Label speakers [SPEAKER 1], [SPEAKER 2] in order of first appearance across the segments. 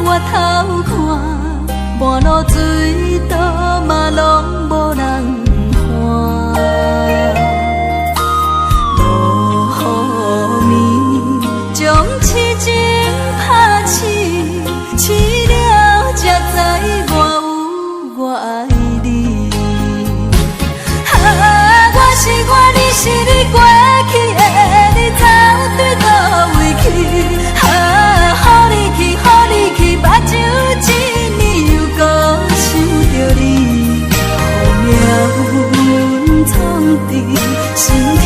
[SPEAKER 1] 外头看，半路水倒嘛拢无人看。落雨暝将痴情拍醒，醒了才知我有我爱你。我是我，你是你，过去的你走对倒位去？好你去，好你去，目睭一年又搁想着你，予命运创治，心痛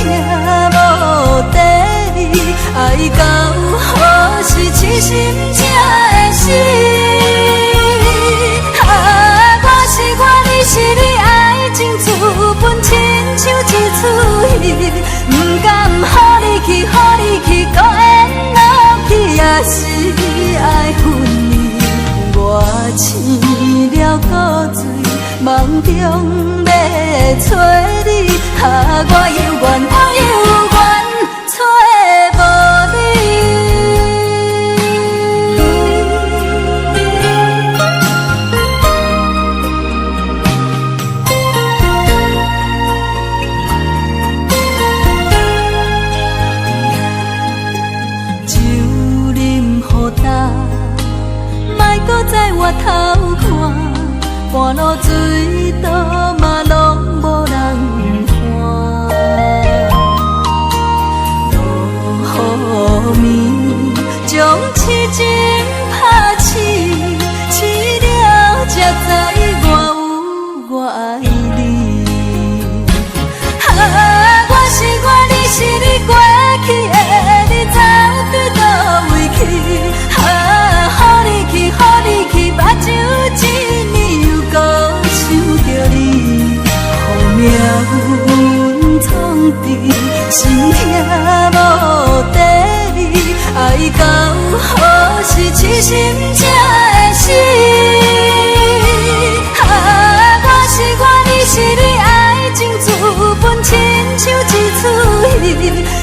[SPEAKER 1] 无底，爱到何时痴心才会死？我是我，你是你，爱情自本亲像一出戏，不甘予你去，予你去，搁缘落去，也是爱分离。我醒了古醉，梦中要找你，我犹原，我犹原找无你。莫在外头看，半路水倒嘛拢无人看。落雨暝将痴情拍醒，醒了才知我有我爱你。我是我，你是你，过去的你走对倒位去？予你去，予你去，目睭一年又搁想着你，予命运创治，心痛无底，爱到何时痴心才会死？我是我，你是你，爱情自本亲像一出戏，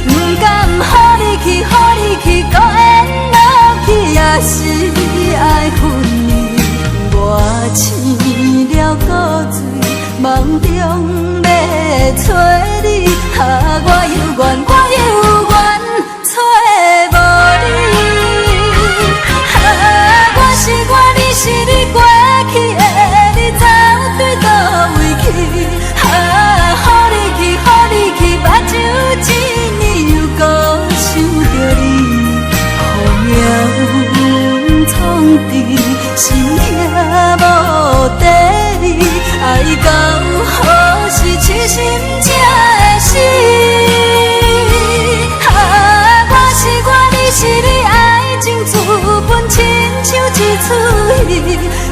[SPEAKER 1] 不甘予你去，予你去，搁缘落去，也是爱分离。我醒了古醉，梦中要找你，我犹原，我犹原找无你。我是我，你是你，过去的你走对倒位去？予你去，予你去，目睭一年又搁想着你，予命运创治，心痛无底，爱到何时痴心才会死？我是我，你是你，爱情自本亲像一出戏，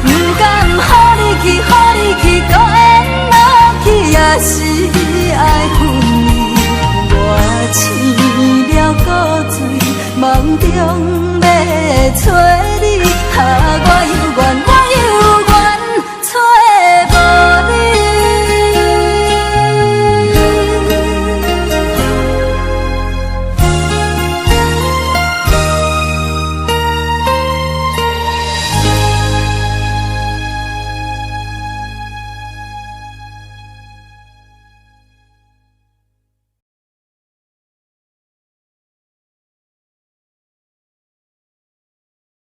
[SPEAKER 1] 不甘予你去，予你去，搁缘落去，也是爱分离。我醒了古醉，梦中要找